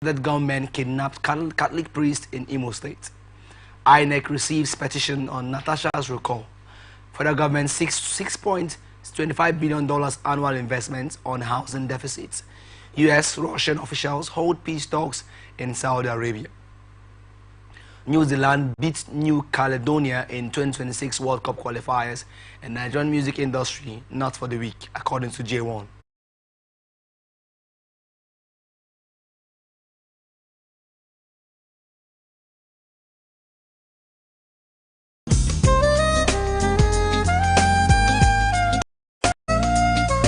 that gunmen kidnapped Catholic priest in Imo State. INEC receives petition on Natasha's recall. Federal government seeks $6.25 billion annual investment on housing deficits. U.S.-Russian officials hold peace talks in Saudi Arabia. New Zealand beat New Caledonia in 2026 World Cup qualifiers, and Nigerian music industry not for the weak, according to J1.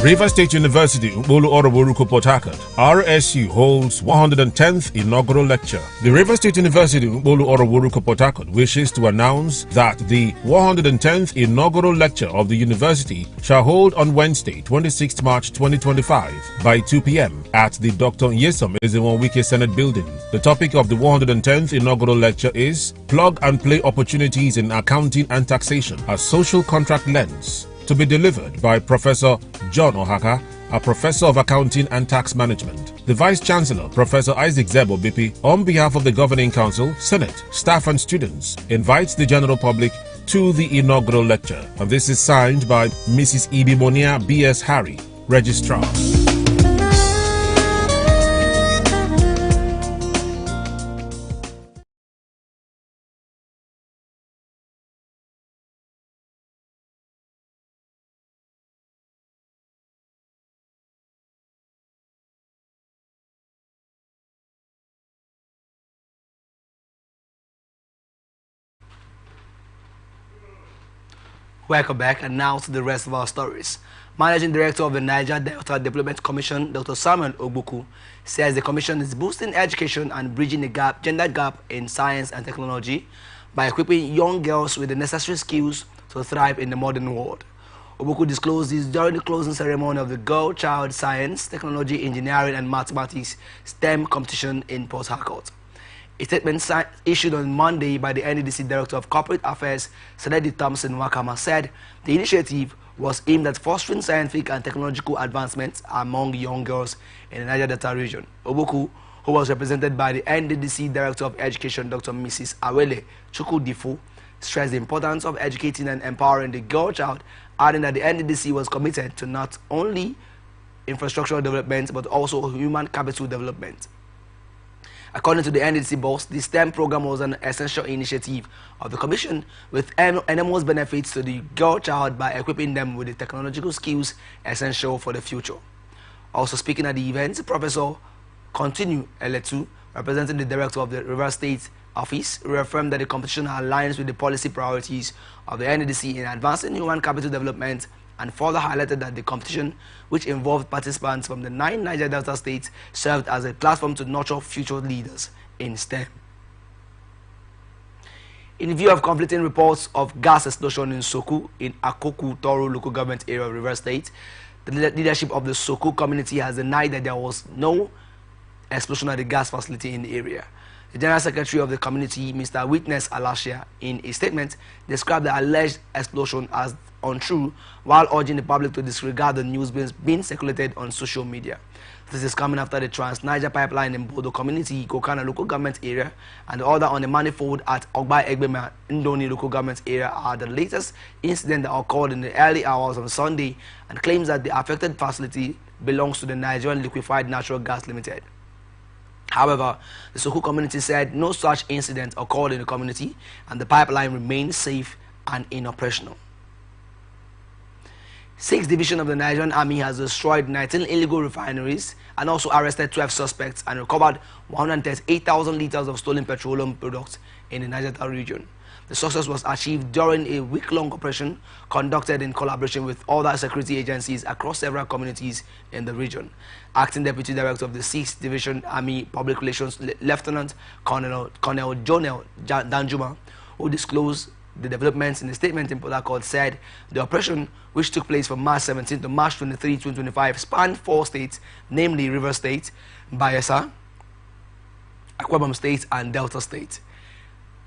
Rivers State University, Bolu Oroboruko, Port Harcourt, RSU holds 110th inaugural lecture. The Rivers State University, Bolu Oroboruko, Port Harcourt wishes to announce that the 110th inaugural lecture of the university shall hold on Wednesday, 26th March 2025 by 2 p.m. at the Dr. Nyesom Ezenwonwike Senate Building. The topic of the 110th inaugural lecture is Plug and Play Opportunities in Accounting and Taxation, a Social Contract Lens, to be delivered by Professor John Ohaka, a Professor of Accounting and Tax Management. The Vice Chancellor, Professor Isaac Zebo BP, on behalf of the Governing Council, Senate, staff and students, invites the general public to the inaugural lecture. And this is signed by Mrs. Ibimonia B.S. Harry, Registrar. Welcome back, and now to the rest of our stories. Managing Director of the Niger Delta Development Commission, Dr. Samuel Ogbuku, says the commission is boosting education and bridging the gender gap in science and technology by equipping young girls with the necessary skills to thrive in the modern world. Ogbuku disclosed this during the closing ceremony of the Girl Child Science, Technology, Engineering and Mathematics STEM competition in Port Harcourt. A statement issued on Monday by the NDDC Director of Corporate Affairs, Senedi Thompson Wakama, said the initiative was aimed at fostering scientific and technological advancements among young girls in the Niger Delta region. Ogbuku, who was represented by the NDDC Director of Education, Dr. Mrs. Awele Chukwudifo, stressed the importance of educating and empowering the girl child, adding that the NDDC was committed to not only infrastructural development but also human capital development. According to the NDC boss, the STEM program was an essential initiative of the Commission with enormous benefits to the girl child by equipping them with the technological skills essential for the future. Also speaking at the event, Professor Continue Eletu, representing the Director of the Rivers State Office, reaffirmed that the competition aligns with the policy priorities of the NDC in advancing human capital development, and further highlighted that the competition, which involved participants from the 9 Niger Delta states, served as a platform to nurture future leaders in STEM. In view of conflicting reports of gas explosion in Soku in Akoku Toro local government area of Rivers State, the leadership of the Soku community has denied that there was no explosion at the gas facility in the area. The General Secretary of the community, Mr. Witness Alashia, in a statement, described the alleged explosion as untrue while urging the public to disregard the news being circulated on social media. This is coming after the Trans-Niger pipeline in Bodo community, Kokana local government area, and the order on the manifold at Ogba Egbema, Ndoni local government area are the latest incident that occurred in the early hours on Sunday, and claims that the affected facility belongs to the Nigerian Liquefied Natural Gas Limited. However, the Soku community said no such incident occurred in the community and the pipeline remains safe and inoperational. 6th Division of the Nigerian Army has destroyed 19 illegal refineries and also arrested 12 suspects and recovered 138,000 liters of stolen petroleum products in the Niger Delta region. The success was achieved during a week-long operation conducted in collaboration with other security agencies across several communities in the region. Acting Deputy Director of the 6th Division Army Public Relations, Lieutenant Colonel Jonel Danjuma, who disclosed the developments in the statement in Port Harcourt, said the operation, which took place from March 17 to March 23, 2025, spanned 4 states, namely River State, Bayelsa, Akwa Ibom State, and Delta State.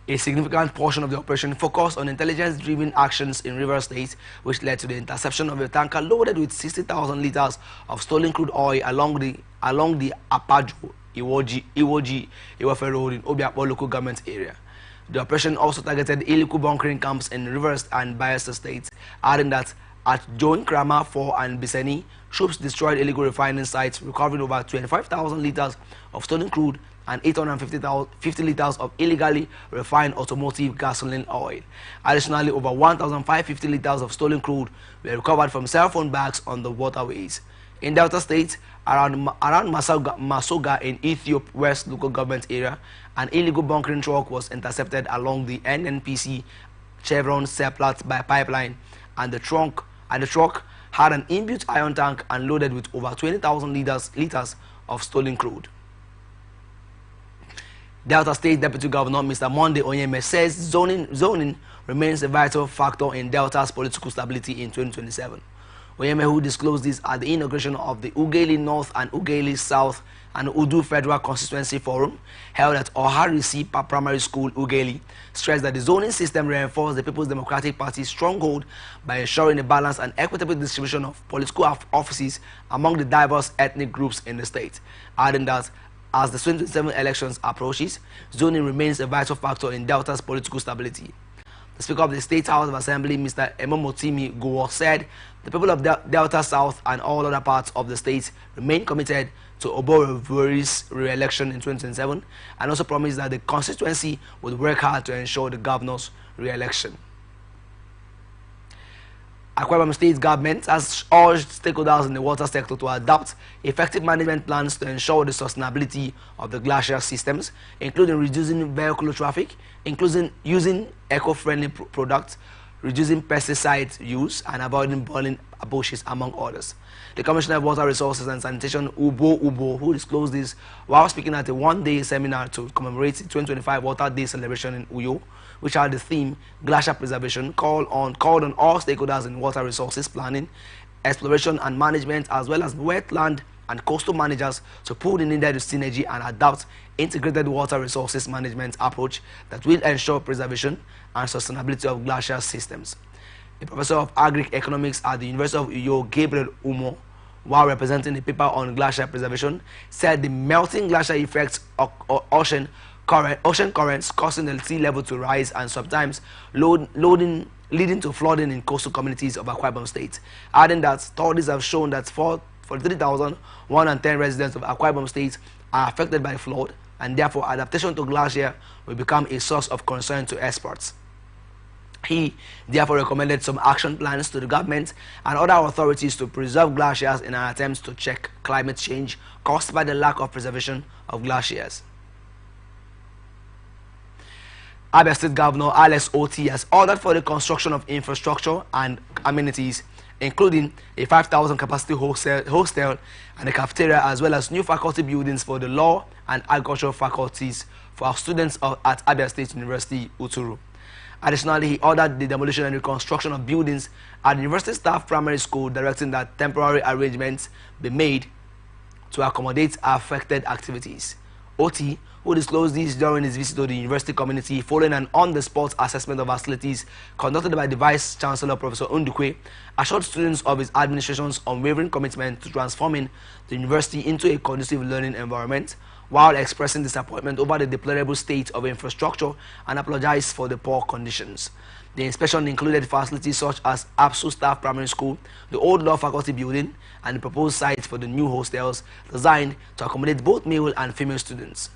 A significant portion of the operation focused on intelligence-driven actions in River State, which led to the interception of a tanker loaded with 60,000 liters of stolen crude oil along the Apajo Iwofe Road in Obiakpo local government area. The operation also targeted illegal bunkering camps in Rivers and Bayelsa states, adding that at Join Krama 4 and Biseni, troops destroyed illegal refining sites, recovering over 25,000 liters of stolen crude and 850 liters of illegally refined automotive gasoline oil. Additionally, over 1,550 liters of stolen crude were recovered from cell phone bags on the waterways. In Delta State, around Masoga in Ethiopia West local government area, an illegal bunkering truck was intercepted along the NNPC Chevron Seplat by pipeline, and the truck had an inbuilt iron tank and loaded with over 20,000 liters of stolen crude. Delta State Deputy Governor Mr. Monday Onyeme says zoning remains a vital factor in Delta's political stability in 2027. Onyeme, who disclosed this at the inauguration of the Ughelli North and Ughelli South and Udu Federal Constituency Forum held at Oharisi Primary School, Ughelli, stressed that the zoning system reinforced the People's Democratic Party's stronghold by ensuring a balanced and equitable distribution of political offices among the diverse ethnic groups in the state, adding that as the 2027 elections approaches, zoning remains a vital factor in Delta's political stability. The Speaker of the State House of Assembly, Mr. Emomotimi Gowo, said the people of Delta South and all other parts of the state remain committed to Oborevori's re-election in 2027 and also promised that the constituency would work hard to ensure the governor's re-election. Akwa Ibom State government has urged stakeholders in the water sector to adopt effective management plans to ensure the sustainability of the glacier systems, including reducing vehicular traffic, including using eco-friendly products, reducing pesticide use, and avoiding burning bushes, among others. The Commissioner of Water Resources and Sanitation, Ubo, who disclosed this while speaking at a one-day seminar to commemorate the 2025 Water Day celebration in Uyo, which had the theme Glacier Preservation, called on all stakeholders in water resources planning, exploration and management, as well as wetland and coastal managers to pull the needed synergy and adopt integrated water resources management approach that will ensure preservation and sustainability of glacier systems. A professor of agri-economics at the University of Uyo, Gabriel Umo, while representing a paper on glacier preservation, said the melting glacier effects of ocean currents causing the sea level to rise and sometimes leading to flooding in coastal communities of Akwa Ibom State, adding that studies have shown that 43,110 residents of Akwa Ibom State are affected by flood, and therefore adaptation to glacier will become a source of concern to experts. He therefore recommended some action plans to the government and other authorities to preserve glaciers in an attempt to check climate change caused by the lack of preservation of glaciers. Abia State Governor Alex Oti has ordered for the construction of infrastructure and amenities, including a 5,000 capacity hostel and a cafeteria, as well as new faculty buildings for the law and agricultural faculties for our students at Abia State University, Uturu. Additionally, he ordered the demolition and reconstruction of buildings at the University Staff Primary School, directing that temporary arrangements be made to accommodate affected activities. Oti, who disclosed this during his visit to the university community following an on-the-spot assessment of facilities conducted by the Vice Chancellor Professor Ndukwe, assured students of his administration's unwavering commitment to transforming the university into a conducive learning environment, while expressing disappointment over the deplorable state of infrastructure and apologized for the poor conditions. The inspection included facilities such as APSU Staff Primary School, the old law faculty building, and the proposed site for the new hostels designed to accommodate both male and female students.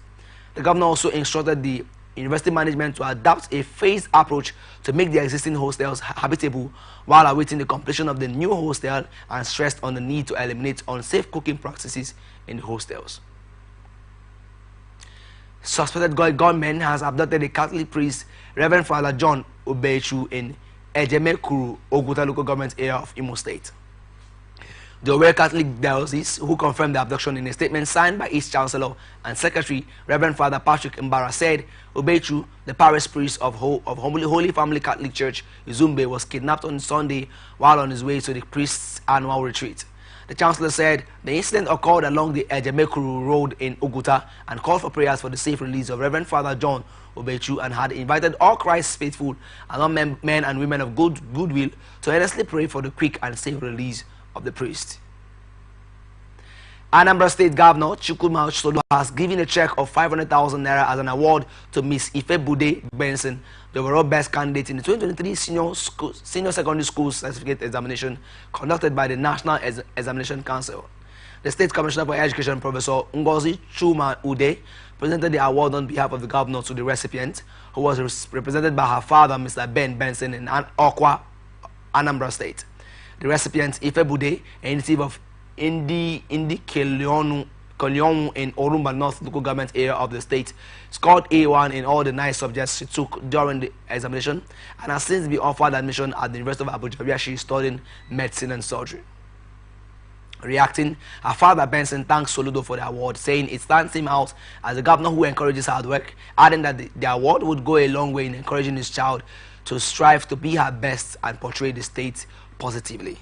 The governor also instructed the university management to adopt a phased approach to make the existing hostels habitable while awaiting the completion of the new hostel, and stressed on the need to eliminate unsafe cooking practices in the hostels. Suspected gunman has abducted a Catholic priest, Reverend Father John Obechu, in Ejemekuru, Oguta local government area of Imo State. The Owerri Catholic Diocese, who confirmed the abduction in a statement signed by its Chancellor and Secretary, Reverend Father Patrick Mbara, said Obechu, the parish priest of Holy Family Catholic Church, Izumbe, was kidnapped on Sunday while on his way to the priest's annual retreat. The Chancellor said the incident occurred along the Ejemekuru Road in Oguta and called for prayers for the safe release of Reverend Father John Obechu, and had invited all Christ's faithful and all men and women of goodwill to earnestly pray for the quick and safe release of the priest. Anambra State Governor Chukwuma Solu has given a check of 500,000 naira as an award to Miss Ifebude Benson, the overall best candidate in the 2023 senior secondary school certificate examination conducted by the National Examination Council. The State Commissioner for Education, Professor Ngozi Chuma Ude, presented the award on behalf of the governor to the recipient, who was represented by her father, Mr. Ben Benson, in Okwa, Anambra State. The recipient, Ifebude, a native of Indi Kelyonu in Orumba North local government area of the state, scored A1 in all the 9 subjects she took during the examination and has since been offered admission at the University of Abuja, where she is studying medicine and surgery. Reacting, her father Benson thanked Soludo for the award, saying it stands him out as a governor who encourages hard work, adding that the award would go a long way in encouraging his child to strive to be her best and portray the state positively.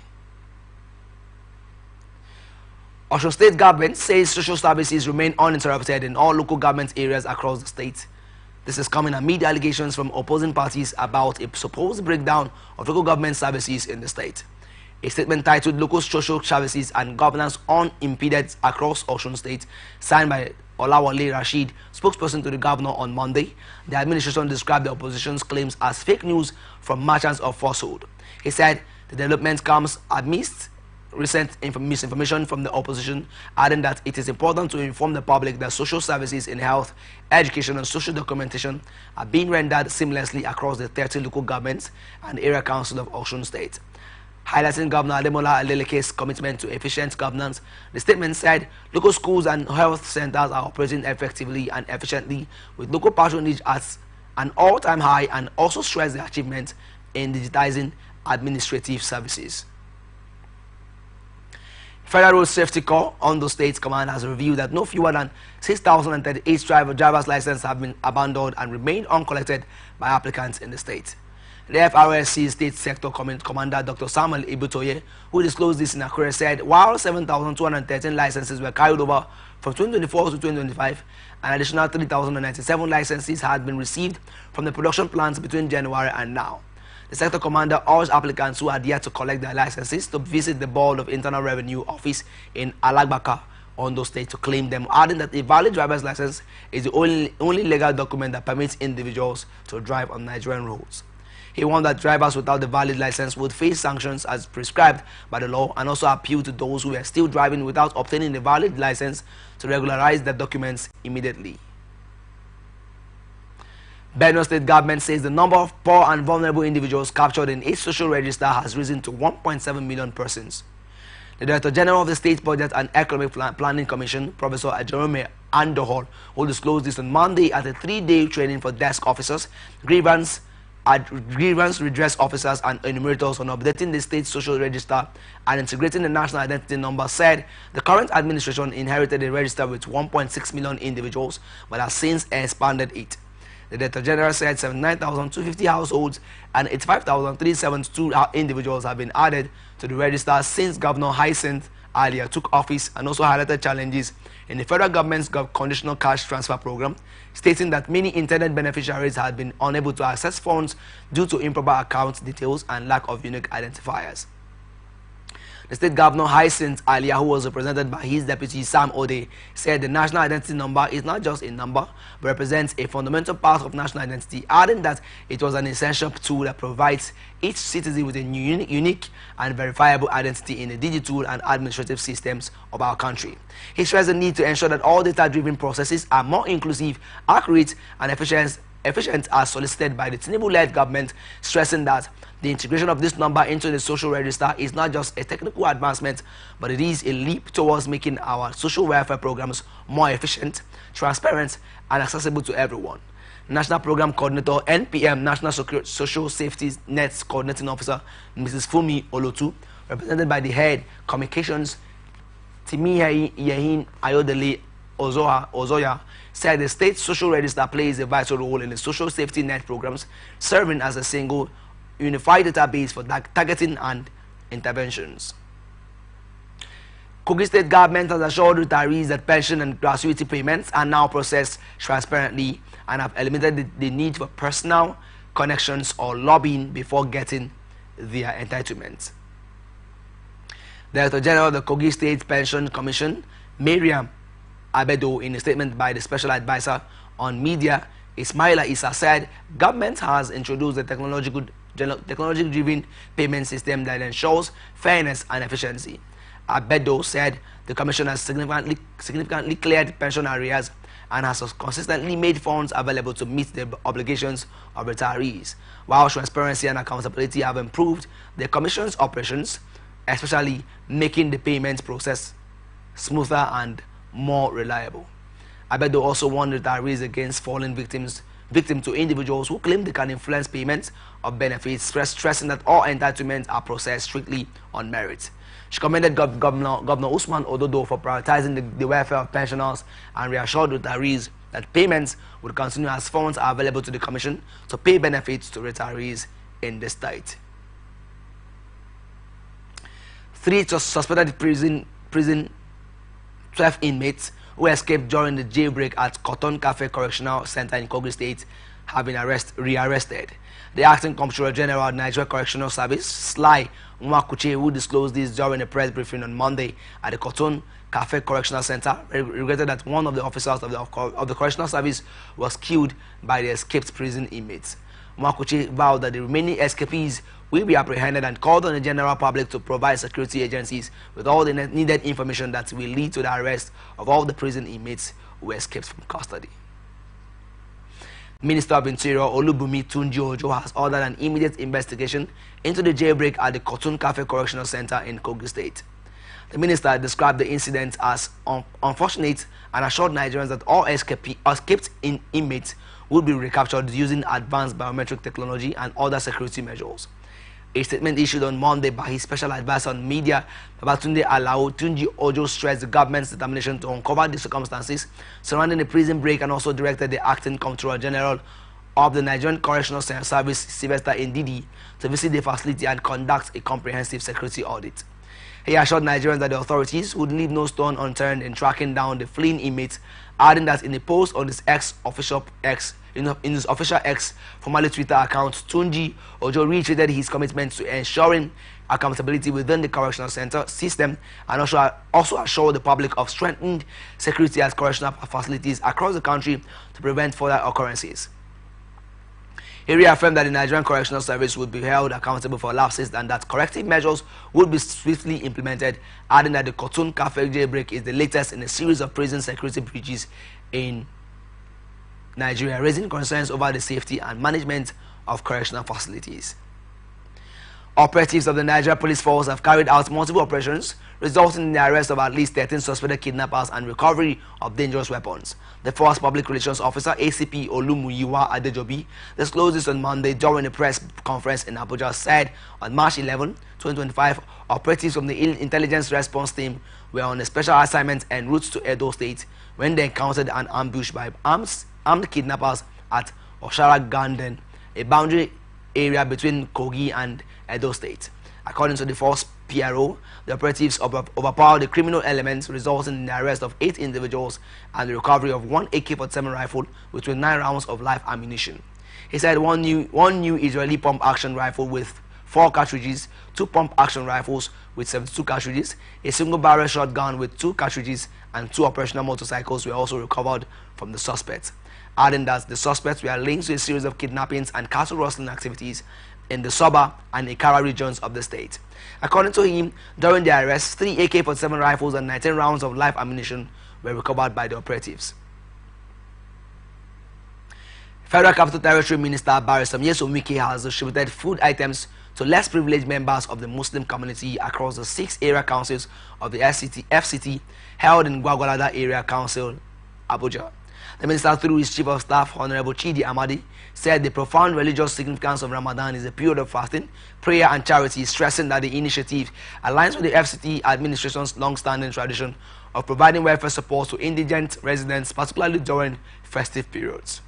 Osun State government says social services remain uninterrupted in all local government areas across the state. This is coming amid allegations from opposing parties about a supposed breakdown of local government services in the state. A statement titled Local Social Services and Governance Unimpeded Across Osun State, signed by Olawale Rashid, spokesperson to the governor on Monday, the administration described the opposition's claims as fake news from merchants of falsehood. He said the development comes amidst recent misinformation from the opposition, adding that it is important to inform the public that social services in health, education and social documentation are being rendered seamlessly across the 30 local governments and area council of Osun State. Highlighting Governor Ademola Aleleke's commitment to efficient governance, the statement said local schools and health centers are operating effectively and efficiently with local patronage at an all-time high, and also stressed the achievement in digitizing administrative services. Federal Road Safety Corps, Ondo State Command, has revealed that no fewer than 6,038 driver's licenses have been abandoned and remain uncollected by applicants in the state. The FRSC State Sector Commander Dr. Samuel Ibutoye, who disclosed this in Akure, said while 7,213 licenses were carried over from 2024 to 2025, an additional 3,097 licenses had been received from the production plants between January and now. The sector commander urged applicants who had yet to collect their licenses to visit the Board of Internal Revenue office in Alagbaka, Ondo State, to claim them, adding that a valid driver's license is the only legal document that permits individuals to drive on Nigerian roads. He warned that drivers without the valid license would face sanctions as prescribed by the law, and also appealed to those who were still driving without obtaining a valid license to regularize their documents immediately. Benue State government says the number of poor and vulnerable individuals captured in its social register has risen to 1.7 million persons. The Director General of the State Budget and Economic Planning Commission, Professor Jerome Andohol, will disclose this on Monday at a 3-day training for desk officers, grievance redress officers and enumerators on updating the state social register and integrating the national identity number. Said the current administration inherited a register with 1.6 million individuals but has since expanded it. The Director General said 79,250 households and 85,372 individuals have been added to the register since Governor Hyacinth Alia took office, and also highlighted challenges in the federal government's conditional cash transfer program, stating that many intended beneficiaries had been unable to access funds due to improper account details and lack of unique identifiers. The state governor Hyacinth Alia, who was represented by his deputy Sam Ode, said the national identity number is not just a number but represents a fundamental part of national identity, adding that it was an essential tool that provides each citizen with a unique and verifiable identity in the digital and administrative systems of our country. He stressed the need to ensure that all data-driven processes are more inclusive, accurate and efficient as solicited by the Tinubu-led government, stressing that the integration of this number into the social register is not just a technical advancement, but it is a leap towards making our social welfare programs more efficient, transparent, and accessible to everyone. National Program Coordinator, NPM, National Social Safety Net Coordinating Officer, Mrs. Fumi Olotu, represented by the head Communications, Timi Yehin Ayodele Ozoya, said the state social register plays a vital role in the social safety net programs, serving as a single unified database for targeting and interventions. Kogi State government has assured retirees that pension and gratuity payments are now processed transparently and have eliminated the need for personal connections or lobbying before getting their entitlements. Director General of the Kogi State Pension Commission, Miriam Abedo, in a statement by the Special Advisor on Media, Ismaila Issa, said government has introduced a technology-driven payment system that ensures fairness and efficiency. Abedo said the Commission has significantly cleared pension arrears and has consistently made funds available to meet the obligations of retirees, while transparency and accountability have improved the Commission's operations, especially making the payment process smoother and more reliable. Abedo also warned retirees against falling victim to individuals who claim they can influence payments of benefits, stressing that all entitlements are processed strictly on merit. She commended Governor Usman Ododo for prioritizing the welfare of pensioners and reassured retirees that payments would continue as funds are available to the Commission to pay benefits to retirees in the state. 3 suspended prison 12 inmates who escaped during the jailbreak at Cotton Cafe Correctional Center in Kogi State have been rearrested. The acting Comptroller General of Nigeria Correctional Service, Sly Nwakuche, who disclosed this during a press briefing on Monday at the Cotton Cafe Correctional Center, regretted that one of the officers of the Correctional Service was killed by the escaped prison inmates. Nwakuche vowed that the remaining escapees will be apprehended and called on the general public to provide security agencies with all the needed information that will lead to the arrest of all the prison inmates who escaped from custody. Minister of Interior Olubumi Tunji Ojo has ordered an immediate investigation into the jailbreak at the Cotton Cafe Correctional Center in Kogi State. The minister described the incident as unfortunate and assured Nigerians that all escaped inmates would be recaptured using advanced biometric technology and other security measures. A statement issued on Monday by his special advisor on media, Babatunde Alao, Tunji Ojo stressed the government's determination to uncover the circumstances surrounding the prison break and also directed the acting Comptroller General of the Nigerian Correctional Service, Sylvester Ndidi, to visit the facility and conduct a comprehensive security audit. He assured Nigerians that the authorities would leave no stone unturned in tracking down the fleeing inmates, adding that in a post on his official X, formerly Twitter account, Tunji Ojo reiterated his commitment to ensuring accountability within the correctional center system and also assured the public of strengthened security at correctional facilities across the country to prevent further occurrences. He reaffirmed that the Nigerian Correctional Service would be held accountable for lapses and that corrective measures would be swiftly implemented, adding that the Cotton Cafe jailbreak is the latest in a series of prison security breaches in Nigeria, raising concerns over the safety and management of correctional facilities. Operatives of the Nigeria Police Force have carried out multiple operations, resulting in the arrest of at least 13 suspected kidnappers and recovery of dangerous weapons. The Force Public Relations Officer, ACP Olumuyiwa Adejobi, disclosed this on Monday during a press conference in Abuja, said on March 11, 2025, operatives from the Intelligence Response Team were on a special assignment en route to Edo State when they encountered an ambush by armed kidnappers at Oshara Garden, a boundary area between Kogi and Edo State. According to the Force PRO, the operatives overpowered the criminal elements, resulting in the arrest of 8 individuals and the recovery of 1 AK-47 rifle with 29 rounds of live ammunition. He said one new Israeli pump-action rifle with 4 cartridges, 2 pump-action rifles with 72 cartridges, a single-barrel shotgun with 2 cartridges, and 2 operational motorcycles were also recovered from the suspects, adding that the suspects were linked to a series of kidnappings and cattle rustling activities in the Soba and Ikara regions of the state. According to him, during the arrest, 3 AK-47 rifles and 19 rounds of live ammunition were recovered by the operatives. Federal Capital Territory Minister Barrister Nyesom Wike has distributed food items to less privileged members of the Muslim community across the 6 area councils of the FCT held in Gwagwalada Area Council, Abuja. The minister, through his Chief of Staff, Honorable Chidi Amadi, said the profound religious significance of Ramadan is a period of fasting, prayer and charity, stressing that the initiative aligns with the FCT administration's long-standing tradition of providing welfare support to indigent residents, particularly during festive periods.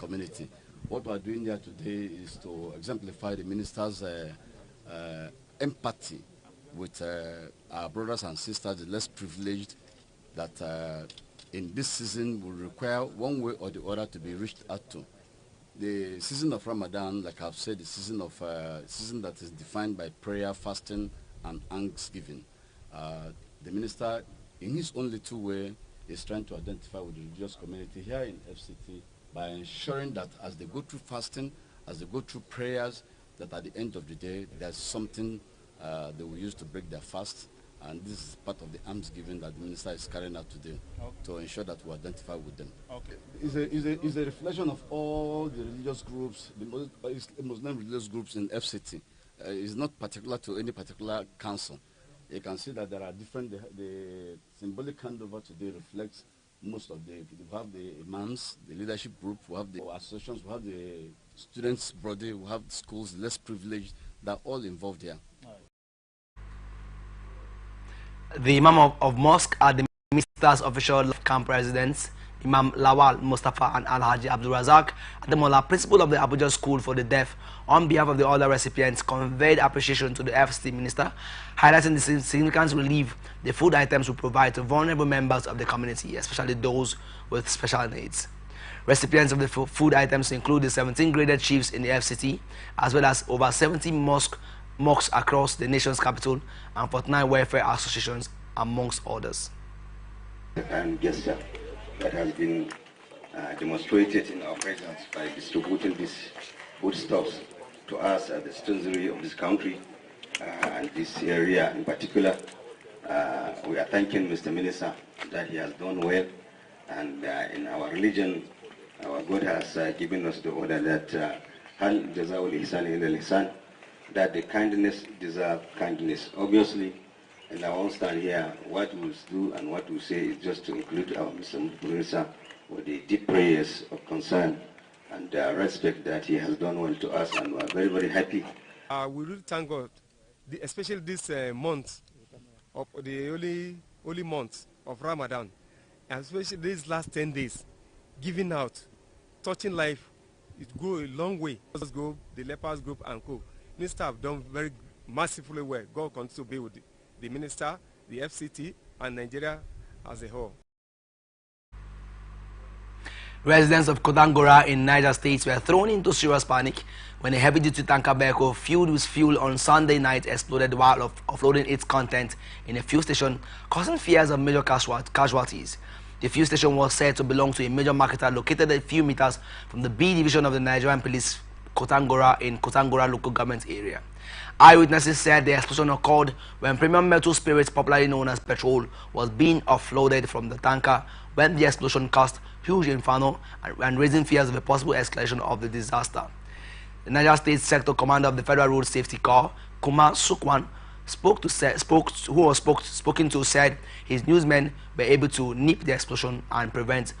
community. What we are doing here today is to exemplify the minister's empathy with our brothers and sisters, the less privileged, that in this season will require one way or the other to be reached out to. The season of Ramadan, like I've said, the season that is defined by prayer, fasting, and thanksgiving. The minister, in his own little way, is trying to identify with the religious community here in FCT by ensuring that as they go through fasting, as they go through prayers, that at the end of the day, there's something they will use to break their fast. And this is part of the almsgiving that the minister is carrying out today, to ensure that we identify with them. Okay. It's a reflection of all the religious groups, the Muslim religious groups in FCT. It's not particular to any particular council. You can see that there are different, the symbolic handover today reflects most of we have the imams, the leadership group, we have the associations, we have the students' body, we have the schools, less privileged, they're all involved here. The Imam of Mosque are the minister's official camp residents, Imam Lawal Mustafa and Al-Haji Abdul Razak Ademola, principal of the Abuja School for the Deaf, on behalf of the other recipients, conveyed appreciation to the FCT minister, highlighting the significant relief the food items will provide to vulnerable members of the community, especially those with special needs. Recipients of the food items include the 17 graded chiefs in the FCT, as well as over 70 mosques across the nation's capital and 49 welfare associations, amongst others. And gesture that has been demonstrated in our presence by distributing these foodstuffs to us at the citizenry of this country and this area in particular. We are thanking Mr. Minister that he has done well, and in our religion, our God has given us the order that Hal Jazaul Ihsan illa Ihsan, that the kindness deserves kindness. Obviously, and I won't stand here, what we'll do and what we'll say is just to include our Mr. Minister with the deep prayers of concern and respect that he has done well to us, and we're very, very happy. We really thank God, especially this month, of the holy month of Ramadan, and especially these last 10 days, giving out, touching life, it go a long way. The lepers group and co. Minister have done very mercifully well. God continues to be with the minister, the FCT, and Nigeria as a whole. Residents of Kotangora in Niger State were thrown into serious panic when a heavy-duty tanker vehicle filled with fuel on Sunday night exploded while offloading its content in a fuel station, causing fears of major casualties. The fuel station was said to belong to a major marketer located a few meters from the B division of the Nigerian Police Kotangora in Kotangora local government area. Eyewitnesses said the explosion occurred when premium metal spirits, popularly known as petrol, was being offloaded from the tanker when the explosion caused huge inferno and raising fears of a possible escalation of the disaster. The Niger State Sector Commander of the Federal Road Safety Corps, Kumar Sukwan, spoken to said his newsmen were able to nip the explosion and prevent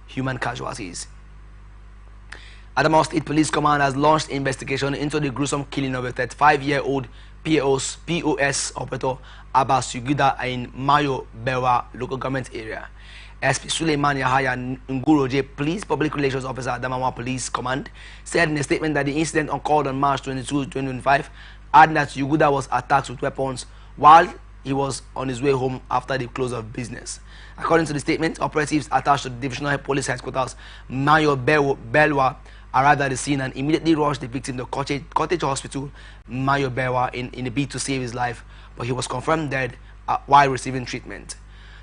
human casualties. Adamawa State Police Command has launched investigation into the gruesome killing of a 35-year-old POS operator Abbas Yuguda in Mayo Bewa local government area. SP Suleiman Yahaya Nguroje, Police Public Relations Officer at Adamawa Police Command, said in a statement that the incident occurred on March 22, 2025, adding that Yuguda was attacked with weapons while he was on his way home after the close of business. According to the statement, operatives attached to the Divisional Police Headquarters Mayo Belwa arrived at the scene and immediately rushed the victim to Cottage Hospital, Mayo Bewa, in a bid to save his life, but he was confirmed dead while receiving treatment.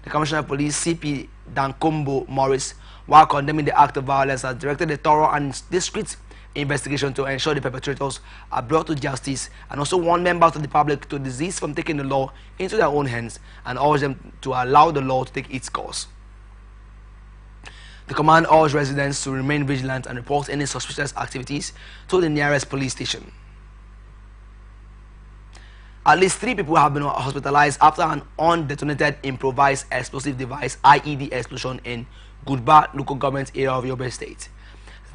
The Commissioner of Police, CP Dankombo Morris, while condemning the act of violence, has directed a thorough and discreet investigation to ensure the perpetrators are brought to justice, and also warned members of the public to desist from taking the law into their own hands and urge them to allow the law to take its course. The command urged residents to remain vigilant and report any suspicious activities to the nearest police station. At least 3 people have been hospitalized after an undetonated improvised explosive device IED explosion in Gudba local government area of Yobe State.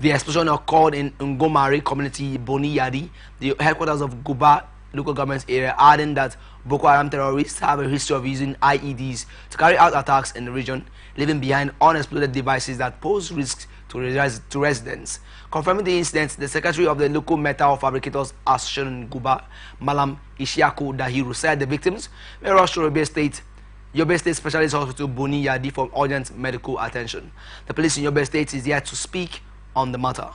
The explosion occurred in Ngomari community, Boni Yadi, the headquarters of Guba local government area, adding that Boko Haram terrorists have a history of using IEDs to carry out attacks in the region, leaving behind unexploded devices that pose risks to residents. Confirming the incident, the secretary of the local metal fabricators association in Guba, Malam Ishiaku Dahiru, said the victims were rushed to Yobe State Specialist Hospital Boni Yadi for urgent medical attention. The police in Yobe State is yet to speak on the matter.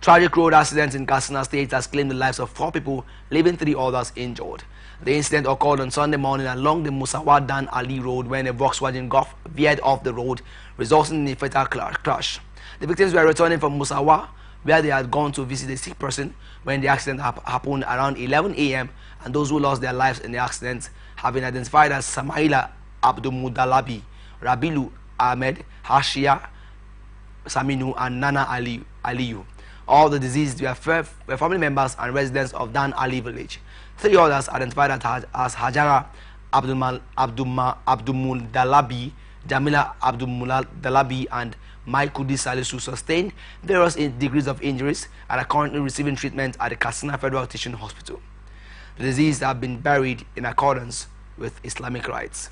Tragic road accident in Katsina State has claimed the lives of 4 people, leaving 3 others injured. The incident occurred on Sunday morning along the Musawa Dan Ali Road when a Volkswagen Golf veered off the road, resulting in a fatal crash. The victims were returning from Musawa, where they had gone to visit a sick person when the accident happened around 11 a.m. and those who lost their lives in the accident have been identified as Samaila Abdumudalabi, Rabilu Ahmed, Hashia Saminu, and Nana Aliyu. All the deceased were family members and residents of Dan Ali village. 3 others identified as Hajara Abdumudalabi, Jamila Abdumudalabi, and Maikudi Salisu sustained various degrees of injuries and are currently receiving treatment at the Katsina Federal Teaching Hospital. The deceased have been buried in accordance with Islamic rites.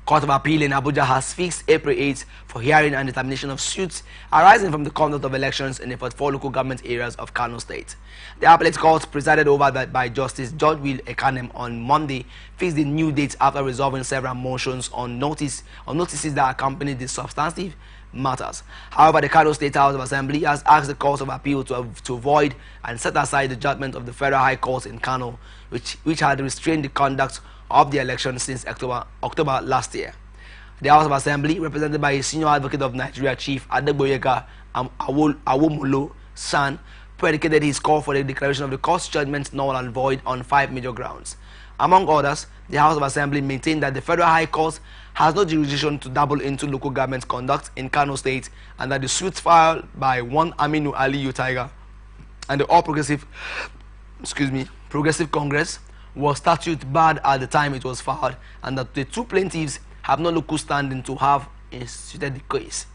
Court of Appeal in Abuja has fixed April 8 for hearing and determination of suits arising from the conduct of elections in the 44 local government areas of Kano State. The appellate court, presided over by Justice George Will Ekanem on Monday, fixed the new date after resolving several motions on notices that accompanied the substantive matters. However, the Kano State House of Assembly has asked the Court of Appeal to void and set aside the judgment of the Federal High Court in Kano, which had restrained the conduct of the election since October last year. The House of Assembly, represented by a senior advocate of Nigeria, Chief Adegboyega Awomulo San, predicated his call for the declaration of the court's judgment null and void on 5 major grounds. Among others, the House of Assembly maintained that the Federal High Court has no jurisdiction to dabble into local government conduct in Kano State, and that the suits filed by one Aminu Aliyu Tiger and the All Progressive Congress was statute barred at the time it was filed, and that the 2 plaintiffs have no local standing to have instituted the case.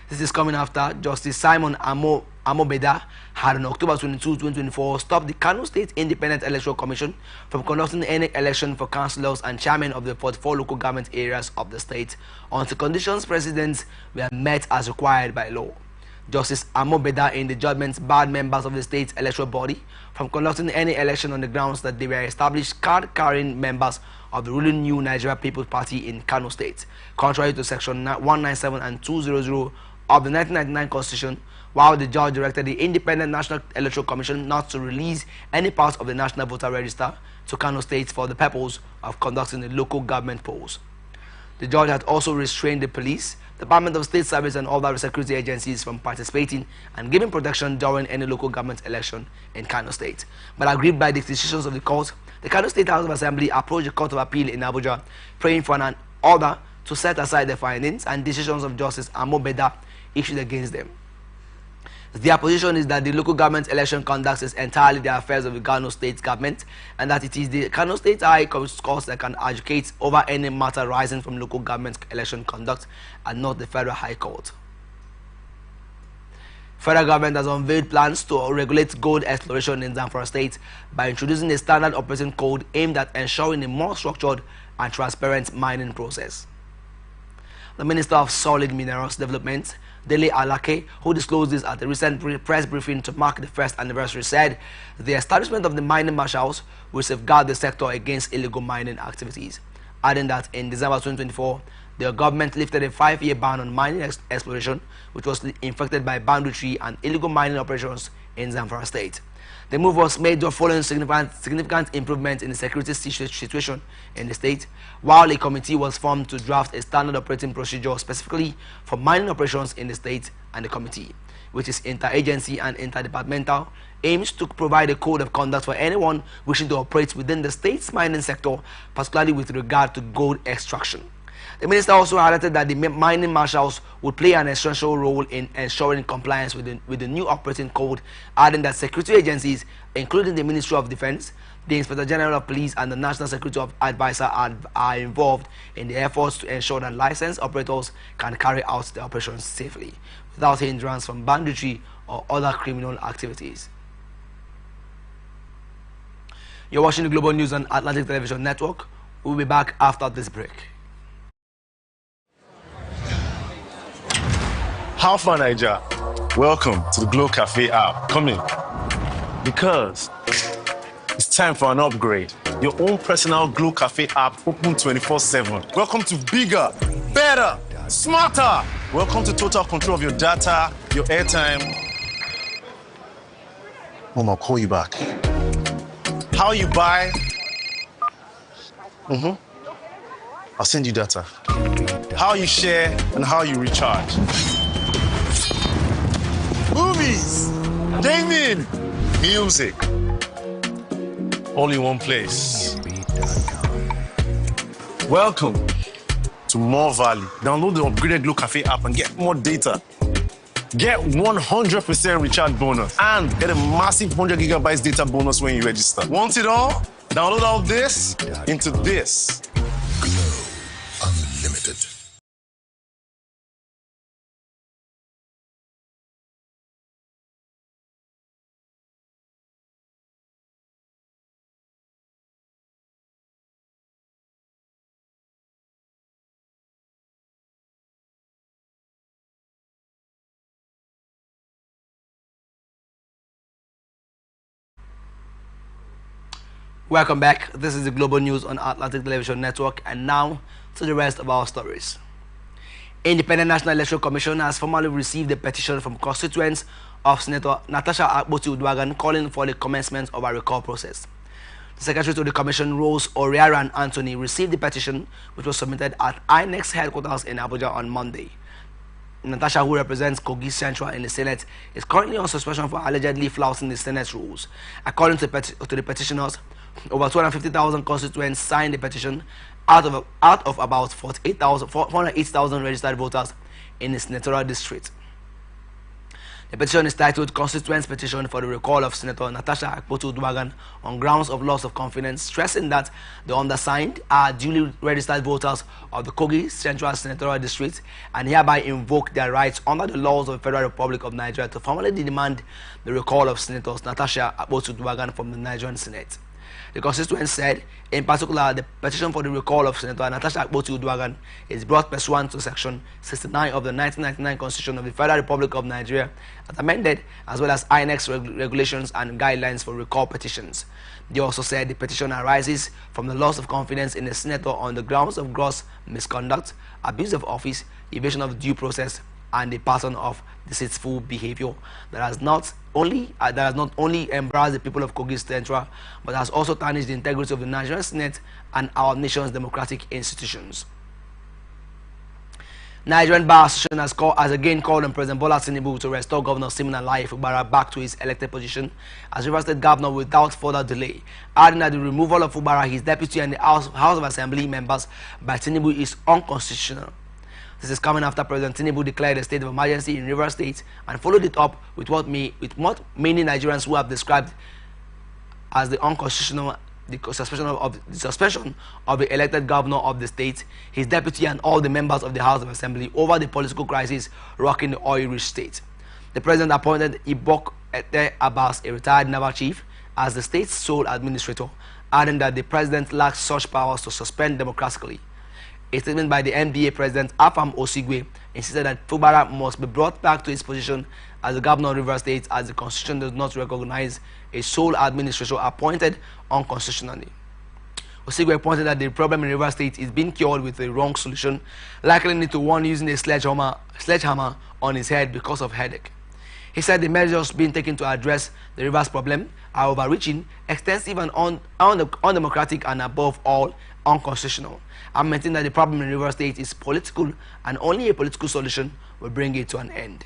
This is coming after Justice Simon Amobeda had on October 22, 2024 stopped the Kano State Independent Electoral Commission from conducting any election for councillors and chairmen of the 44 local government areas of the state until conditions precedents were met as required by law. Justice Amobeda in the judgment barred members of the state electoral body from conducting any election on the grounds that they were established card-carrying members of the ruling New Nigeria People's Party in Kano State, contrary to Section 197 and 200 of the 1999 Constitution, while the judge directed the Independent National Electoral Commission not to release any part of the National Voter Register to Kano State for the purpose of conducting the local government polls. The judge had also restrained the police, Department of State Service, and other security agencies from participating and giving protection during any local government election in Kano State. But aggrieved by the decisions of the court, the Kano State House of Assembly approached the Court of Appeal in Abuja, praying for an order to set aside the findings and decisions of Justice Amobeda issued against them. Their position is that the local government election conduct is entirely the affairs of the Kano State government, and that it is the Kano State High Court that can adjudicate over any matter arising from local government election conduct, and not the Federal High Court. Federal government has unveiled plans to regulate gold exploration in Zamfara State by introducing a standard operating code aimed at ensuring a more structured and transparent mining process. The Minister of Solid Minerals Development, Dele Alake, who disclosed this at a recent press briefing to mark the first anniversary, said the establishment of the mining marshals will safeguard the sector against illegal mining activities, adding that in December 2024, the government lifted a 5-year ban on mining exploration, which was infected by banditry and illegal mining operations in Zamfara State. The move was made following significant improvement in the security situation in the state, while a committee was formed to draft a standard operating procedure specifically for mining operations in the state, and the committee, which is interagency and interdepartmental, aims to provide a code of conduct for anyone wishing to operate within the state's mining sector, particularly with regard to gold extraction. The minister also highlighted that the mining marshals would play an essential role in ensuring compliance with the new operating code, adding that security agencies, including the Ministry of Defense, the Inspector General of Police, and the National Security Advisor are involved in the efforts to ensure that licensed operators can carry out the operations safely, without hindrance from banditry or other criminal activities. You're watching the Global News on Atlantic Television Network. We'll be back after this break. How far, Niger? Welcome to the Glow Cafe app. Come in. Because it's time for an upgrade. Your own personal Glow Cafe app open 24/7. Welcome to bigger, better, smarter. Welcome to total control of your data, your airtime. Mom, I'll call you back. How you buy? I'll send you data. How you share and how you recharge. Movies, gaming, music. All in one place. Welcome to More Valley. Download the upgraded Glow Cafe app and get more data. Get 100% recharge bonus and get a massive 100 gigabytes data bonus when you register. Want it all? Download all this into this. Glow Unlimited. Welcome back. This is the Global News on Atlantic Television Network, and now to the rest of our stories. Independent National Electoral Commission has formally received a petition from constituents of Senator Natasha Akpoti-Uduaghan calling for the commencement of a recall process. The Secretary to the Commission, Rose Oriaran Anthony, received the petition, which was submitted at INEX headquarters in Abuja on Monday. Natasha, who represents Kogi Central in the Senate, is currently on suspension for allegedly flouting the Senate rules. According to the petitioners, over 250,000 constituents signed the petition out of about 408,000 registered voters in the senatorial district. The petition is titled Constituents Petition for the Recall of Senator Natasha Akpoti-Uduaghan on grounds of loss of confidence, stressing that the undersigned are duly registered voters of the Kogi Central Senatorial District and hereby invoke their rights under the laws of the Federal Republic of Nigeria to formally demand the recall of Senator Natasha Akpoti-Uduaghan from the Nigerian Senate. The constituents said, in particular, the petition for the recall of Senator Natasha Akpoti-Uduaghan is brought pursuant to Section 69 of the 1999 Constitution of the Federal Republic of Nigeria, as amended, as well as INEX regulations and guidelines for recall petitions. They also said the petition arises from the loss of confidence in the senator on the grounds of gross misconduct, abuse of office, evasion of due process, and a pattern of deceitful behavior that has not only embarrassed the people of Kogi Central, but has also tarnished the integrity of the Nigerian Senate and our nation's democratic institutions. Nigerian Bar Association has again called on President Bola Tinubu to restore Governor Siminalayi Fubara back to his elected position as Rivers State Governor without further delay, adding that the removal of Fubara, his deputy, and the House of Assembly members by Tinubu is unconstitutional. This is coming after President Tinubu declared a state of emergency in Rivers State and followed it up with what many Nigerians who have described as the unconstitutional suspension of the elected governor of the state, his deputy, and all the members of the House of Assembly over the political crisis rocking the oil-rich state. The president appointed Ibok Ete Abbas, a retired naval chief, as the state's sole administrator, adding that the president lacks such powers to suspend democratically. A statement by the NBA president Afam Osigwe insisted that Fubara must be brought back to his position as the governor of Rivers State, as the constitution does not recognize a sole administrator appointed unconstitutionally. Osigwe pointed that the problem in Rivers State is being cured with a wrong solution, likening it to one using a sledgehammer on his head because of headache. He said the measures being taken to address the Rivers problem are overreaching, extensive, and undemocratic, and above all, unconstitutional. I maintain that the problem in Rivers State is political, and only a political solution will bring it to an end.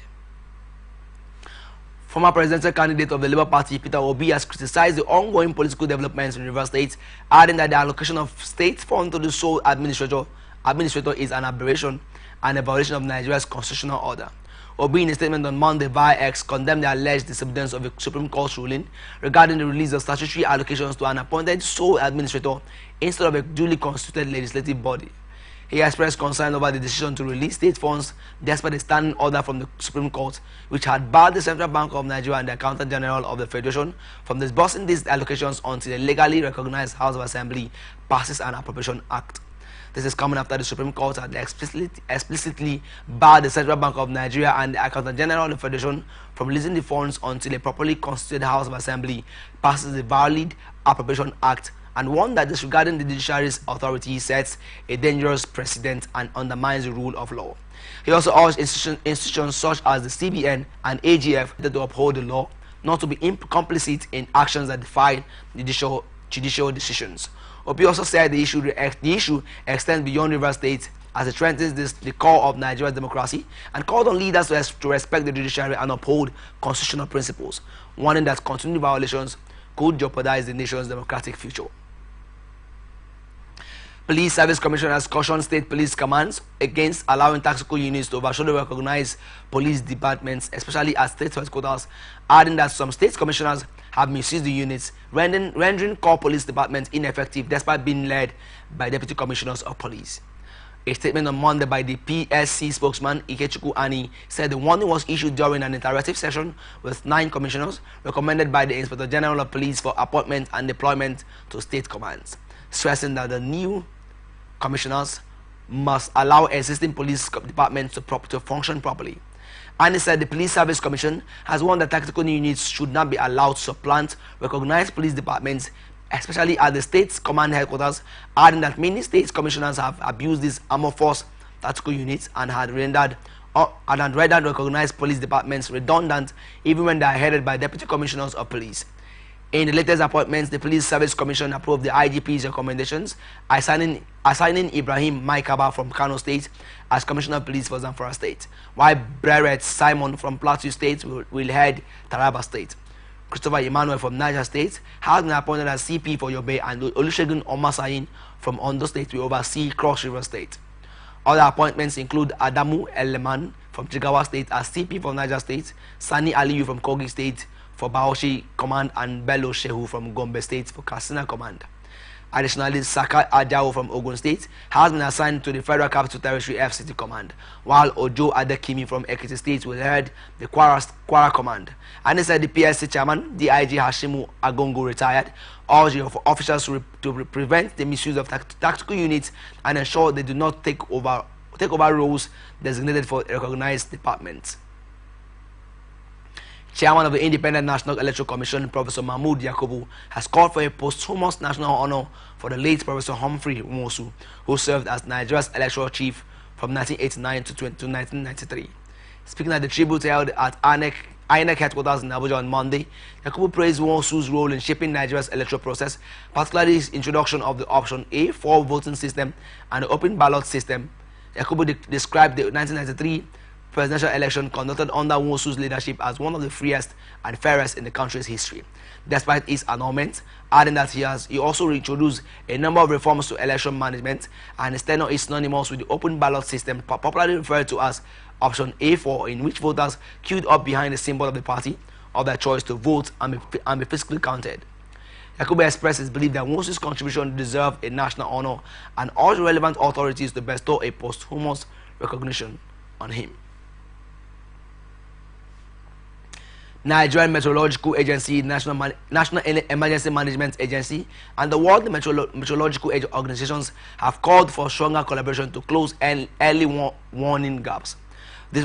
Former presidential candidate of the Labour Party, Peter Obi, has criticized the ongoing political developments in Rivers State, adding that the allocation of state funds to the sole administrator is an aberration and a violation of Nigeria's constitutional order. Obi, in a statement on Monday via X, condemned the alleged disobedience of the Supreme Court's ruling regarding the release of statutory allocations to an appointed sole administrator instead of a duly constituted legislative body. He expressed concern over the decision to release state funds despite a standing order from the Supreme Court, which had barred the Central Bank of Nigeria and the Accountant General of the Federation from disbursing these allocations until a legally recognized House of Assembly passes an Appropriation Act. This is coming after the Supreme Court had explicitly barred the Central Bank of Nigeria and the Accountant General of the Federation from releasing the funds until a properly constituted House of Assembly passes the Valid Appropriation Act, and warned that disregarding the judiciary's authority sets a dangerous precedent and undermines the rule of law. He also urged institutions such as the CBN and AGF to uphold the law, not to be complicit in actions that defy judicial decisions. Obi also said the issue extends beyond River State as it strengthens the core of Nigeria's democracy, and called on leaders to respect the judiciary and uphold constitutional principles, warning that continued violations could jeopardize the nation's democratic future. Police Service Commission has cautioned state police commands against allowing tactical units to overshadow recognized police departments, especially at state headquarters, adding that some state commissioners have misused the units, rendering core police departments ineffective despite being led by deputy commissioners of police. A statement on Monday by the PSC spokesman Ikechukwu Ani said the warning was issued during an interactive session with 9 commissioners recommended by the Inspector General of Police for appointment and deployment to state commands, stressing that the new commissioners must allow existing police departments to function properly. And he said the Police Service Commission has warned that tactical units should not be allowed to supplant recognized police departments, especially at the state's command headquarters, adding that many state commissioners have abused these amorphous tactical units and had rendered recognized police departments redundant even when they are headed by deputy commissioners of police. In the latest appointments, the Police Service Commission approved the IGP's recommendations, assigning Ibrahim Maikaba from Kano State as Commissioner of Police for Zamfara State, while Breret Simon from Plateau State will head Taraba State. Christopher Emmanuel from Niger State has been appointed as CP for Yobe, and Olusegun Omasayin from Ondo State will oversee Cross River State. Other appointments include Adamu Eleman from Jigawa State as CP for Niger State, Sani Aliyu from Kogi State for Baoshi Command, and Bello Shehu from Gombe State for Katsina Command. Additionally, Saka Ajao from Ogun State has been assigned to the Federal Capital Territory FCT Command, while Ojo Adekimi from Ekiti State will head the Kwara Command. And he said the PSC chairman, DIG Hashimu Agongo, retired, urged officers to prevent the misuse of tactical units and ensure they do not take over roles designated for recognized departments. Chairman of the Independent National Electoral Commission, Professor Mahmoud Yakubu, has called for a posthumous national honor for the late Professor Humphrey Nwosu, who served as Nigeria's electoral chief from 1989 to 1993. Speaking at the tribute held at INEC headquarters in Abuja on Monday, Yakubu praised Nwosu's role in shaping Nigeria's electoral process, particularly his introduction of the option A4 voting system and the open ballot system. Yakubu described the 1993 presidential election conducted under Nwosu's leadership as one of the freest and fairest in the country's history, despite his annulment, adding that he also reintroduced a number of reforms to election management, and his tenure is synonymous with the open ballot system, popularly referred to as option A4, in which voters queued up behind the symbol of the party of their choice to vote and be physically counted. Yakubu expressed his belief that Nwosu's contribution deserved a national honor and urged relevant authorities to bestow a posthumous recognition on him. Nigerian Meteorological Agency, National Emergency Management Agency, and the World Meteorological Organizations have called for stronger collaboration to close early warning gaps. This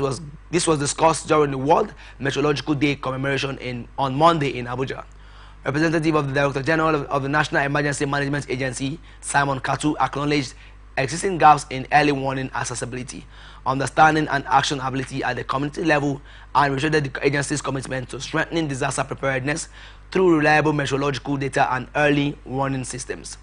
was discussed during the World Meteorological Day commemoration on Monday in Abuja. Representative of the Director General of the National Emergency Management Agency, Simon Katu, acknowledged existing gaps in early warning accessibility, understanding and action ability at the community level, and reiterated the agency's commitment to strengthening disaster preparedness through reliable meteorological data and early warning systems.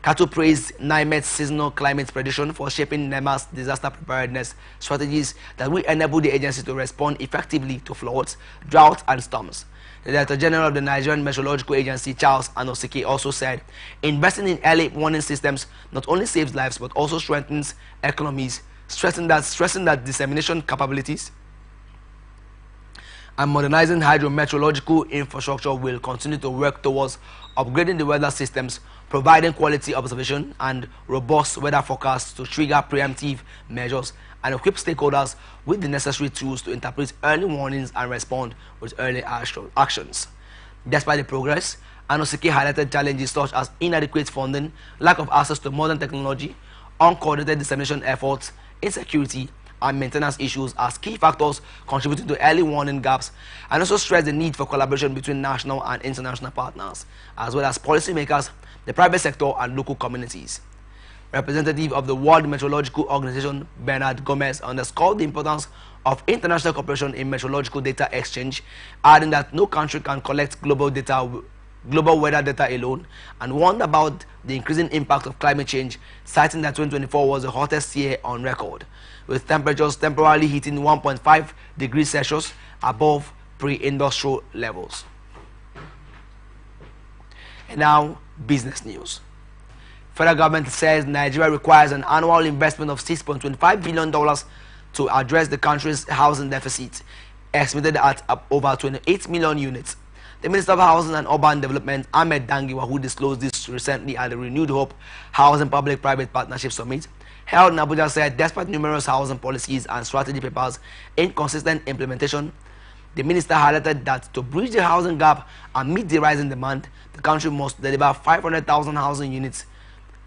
Kato praised NIMET's seasonal climate prediction for shaping NEMA's disaster preparedness strategies that will enable the agency to respond effectively to floods, drought, and storms. The Director General of the Nigerian Meteorological Agency, Charles Anosike, also said investing in early warning systems not only saves lives but also strengthens economies, stressing that dissemination capabilities and modernizing hydrometeorological infrastructure will continue to work towards upgrading the weather systems, providing quality observation and robust weather forecasts to trigger preemptive measures and equip stakeholders with the necessary tools to interpret early warnings and respond with early actions. Despite the progress, Anosike highlighted challenges such as inadequate funding, lack of access to modern technology, uncoordinated dissemination efforts, insecurity, and maintenance issues as key factors contributing to early warning gaps, and also stressed the need for collaboration between national and international partners, as well as policymakers, the private sector, and local communities. Representative of the World Meteorological Organization, Bernard Gomez, underscored the importance of international cooperation in meteorological data exchange, adding that no country can collect global weather data alone, and warned about the increasing impact of climate change, citing that 2024 was the hottest year on record, with temperatures temporarily hitting 1.5 degrees Celsius above pre-industrial levels. And now, business news. Federal government says Nigeria requires an annual investment of $6.25 billion to address the country's housing deficit, estimated at over 28 million units. The Minister of Housing and Urban Development, Ahmed Dangiwa, who disclosed this recently at the Renewed Hope Housing Public-Private Partnership Summit held in Abuja, said despite numerous housing policies and strategy papers' inconsistent implementation, the minister highlighted that to bridge the housing gap and meet the rising demand, the country must deliver 500,000 housing units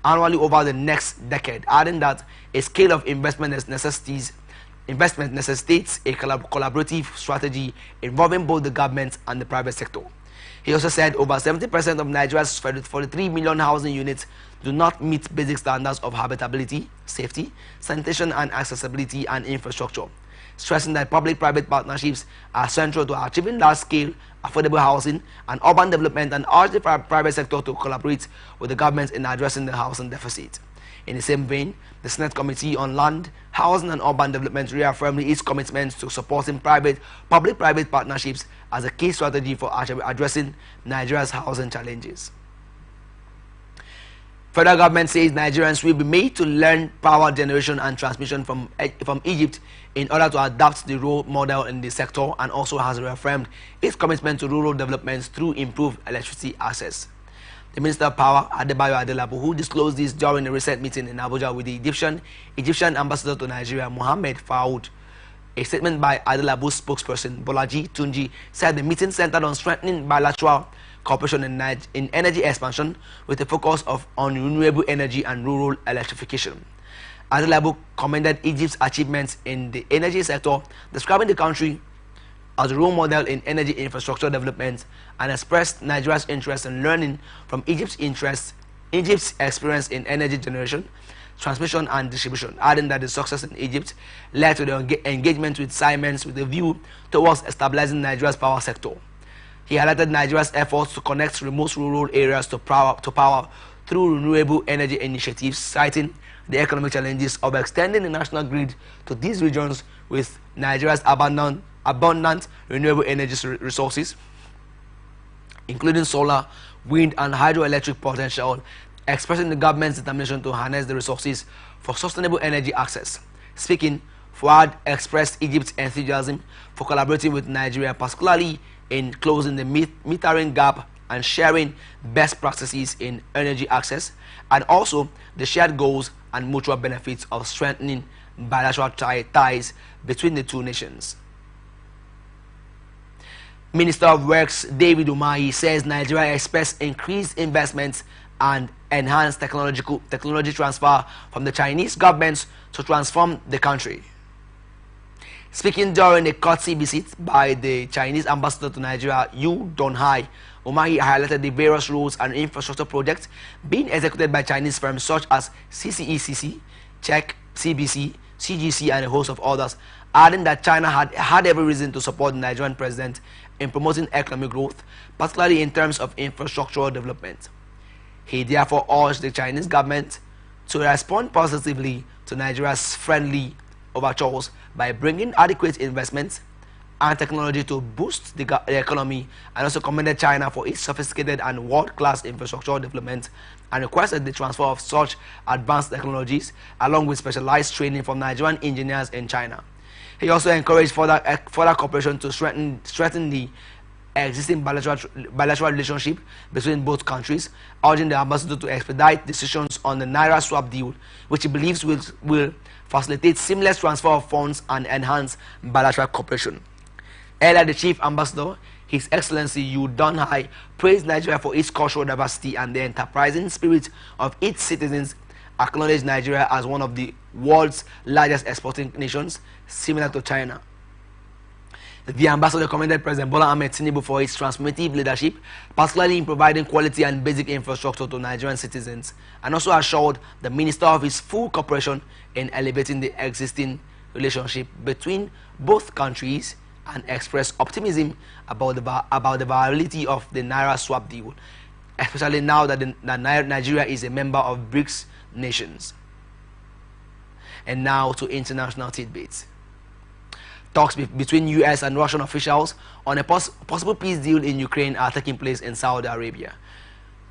annually over the next decade, adding that a scale of investment necessitates a collaborative strategy involving both the government and the private sector. He also said over 70% of Nigeria's 43 million housing units do not meet basic standards of habitability, safety, sanitation, and accessibility and infrastructure, stressing that public-private partnerships are central to achieving large-scale affordable housing and urban development, and urged the private sector to collaborate with the government in addressing the housing deficit. In the same vein, the Senate Committee on Land, Housing and Urban Development reaffirmed its commitment to supporting public-private partnerships as a key strategy for addressing Nigeria's housing challenges. Federal government says Nigerians will be made to learn power generation and transmission from Egypt in order to adapt the role model in the sector, and also has reaffirmed its commitment to rural development through improved electricity access. The Minister of Power, Adebayo Adelabu, who disclosed this during a recent meeting in Abuja with the Egyptian ambassador to Nigeria, Mohammed Faoud. A statement by Adelabu's spokesperson, Bolaji Tunji, said the meeting centered on strengthening bilateral cooperation in energy expansion with a focus on renewable energy and rural electrification. Adelabu commended Egypt's achievements in the energy sector, describing the country as a role model in energy infrastructure development, and expressed Nigeria's interest in learning from Egypt's experience in energy generation, transmission, and distribution, adding that the success in Egypt led to the engagement with Siemens with a view towards stabilizing Nigeria's power sector. He highlighted Nigeria's efforts to connect remote rural areas to power through renewable energy initiatives, citing the economic challenges of extending the national grid to these regions with Nigeria's abundant renewable energy resources, including solar, wind, and hydroelectric potential, expressing the government's determination to harness the resources for sustainable energy access. Speaking, Fuad expressed Egypt's enthusiasm for collaborating with Nigeria, particularly in closing the metering gap and sharing best practices in energy access, and also the shared goals and mutual benefits of strengthening bilateral ties between the two nations. Minister of Works David Umahi says Nigeria expects increased investments and enhanced technology transfer from the Chinese government to transform the country. Speaking during a courtesy visit by the Chinese ambassador to Nigeria, Yu Donghai, Umahi highlighted the various roads and infrastructure projects being executed by Chinese firms such as CCECC, Czech, CBC, CGC, and a host of others, adding that China had every reason to support the Nigerian president in promoting economic growth, particularly in terms of infrastructural development. He therefore urged the Chinese government to respond positively to Nigeria's friendly overtures by bringing adequate investments and technology to boost the economy, and also commended China for its sophisticated and world-class infrastructure development, and requested the transfer of such advanced technologies along with specialized training from Nigerian engineers in China. He also encouraged further cooperation to strengthen the existing bilateral relationship between both countries, urging the ambassador to expedite decisions on the Naira swap deal, which he believes will facilitate seamless transfer of funds and enhance bilateral cooperation. Earlier, the chief ambassador, His Excellency Yu Donghai, praised Nigeria for its cultural diversity and the enterprising spirit of its citizens, acknowledged Nigeria as one of the world's largest exporting nations, similar to China. The ambassador commended President Bola Ahmed Tinubu for his transformative leadership, particularly in providing quality and basic infrastructure to Nigerian citizens, and also assured the minister of his full cooperation in elevating the existing relationship between both countries, and expressed optimism about the viability of the Naira swap deal, especially now that Nigeria is a member of BRICS nations. And now to international tidbits. Talks between US and Russian officials on a possible peace deal in Ukraine are taking place in Saudi Arabia.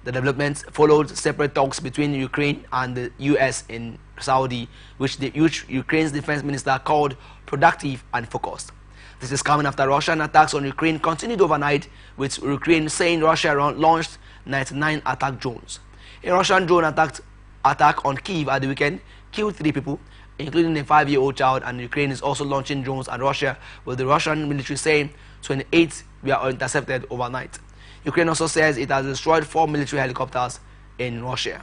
The developments followed separate talks between Ukraine and the US in Saudi, which Ukraine's defense minister called productive and focused. This is coming after Russian attacks on Ukraine continued overnight, with Ukraine saying Russia launched 99 attack drones. A Russian drone attack on Kyiv at the weekend killed 3 people, including a 5-year-old child, and Ukraine is also launching drones at Russia, with the Russian military saying 28 were intercepted overnight. Ukraine also says it has destroyed 4 military helicopters in Russia.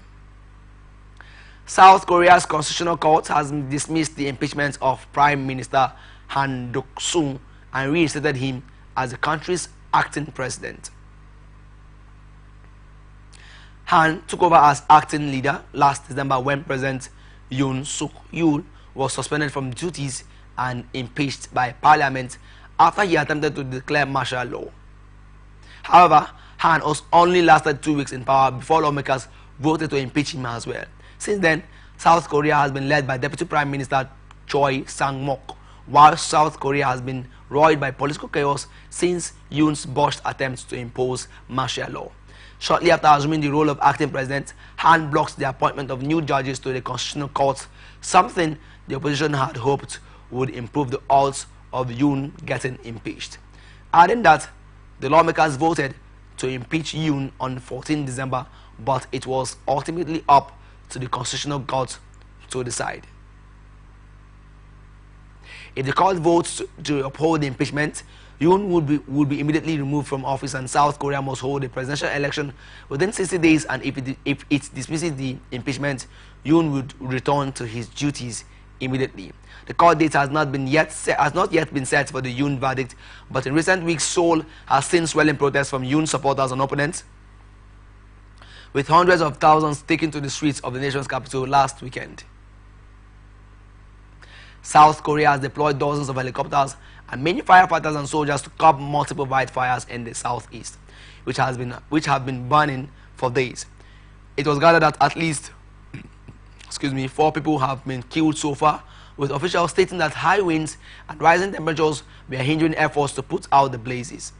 South Korea's constitutional court has dismissed the impeachment of Prime Minister Han Duck-soo and reinstated him as the country's acting president. Han took over as acting leader last December when President Yoon Suk-yeol was suspended from duties and impeached by parliament after he attempted to declare martial law. However, Han only lasted 2 weeks in power before lawmakers voted to impeach him as well. Since then, South Korea has been led by Deputy Prime Minister Choi Sang-mok, while South Korea has been roiled by political chaos since Yoon's botched attempts to impose martial law. Shortly after assuming the role of acting president, Han blocked the appointment of new judges to the Constitutional Court, something the opposition had hoped would improve the odds of Yoon getting impeached. Adding that the lawmakers voted to impeach Yoon on 14 December, but it was ultimately up to the Constitutional Court to decide. If the court votes to uphold the impeachment, Yoon would be immediately removed from office, and South Korea must hold a presidential election within 60 days. And if it dismisses the impeachment, Yoon would return to his duties immediately. The court date has not yet been set for the Yoon verdict, but in recent weeks, Seoul has seen swelling protests from Yoon supporters and opponents, with hundreds of thousands taken to the streets of the nation's capital last weekend. South Korea has deployed dozens of helicopters and many firefighters and soldiers to curb multiple wildfires in the southeast, which have been burning for days. It was gathered that at least 4 people have been killed so far, with officials stating that high winds and rising temperatures were hindering efforts to put out the blazes.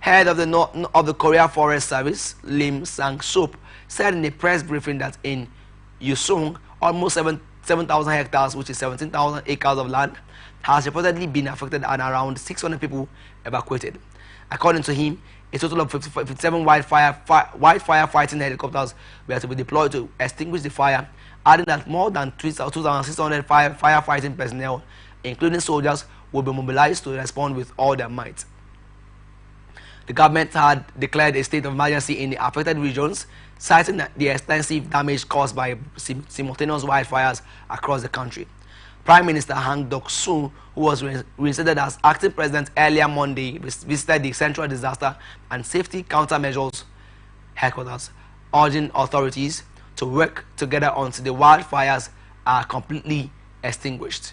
Head of the Korea Forest Service, Lim Sang-sop, said in a press briefing that in Yusung, almost 7,000 hectares, which is 17,000 acres of land, has reportedly been affected and around 600 people evacuated. According to him, a total of 57 wildfire fighting helicopters were to be deployed to extinguish the fire, adding that more than 2,600 firefighting personnel, including soldiers, will be mobilized to respond with all their might. The government had declared a state of emergency in the affected regions, citing the extensive damage caused by simultaneous wildfires across the country. Prime Minister Han Duck-soo, who was reinstated as acting president earlier Monday, visited the Central Disaster and Safety Countermeasures headquarters, urging authorities to work together until the wildfires are completely extinguished.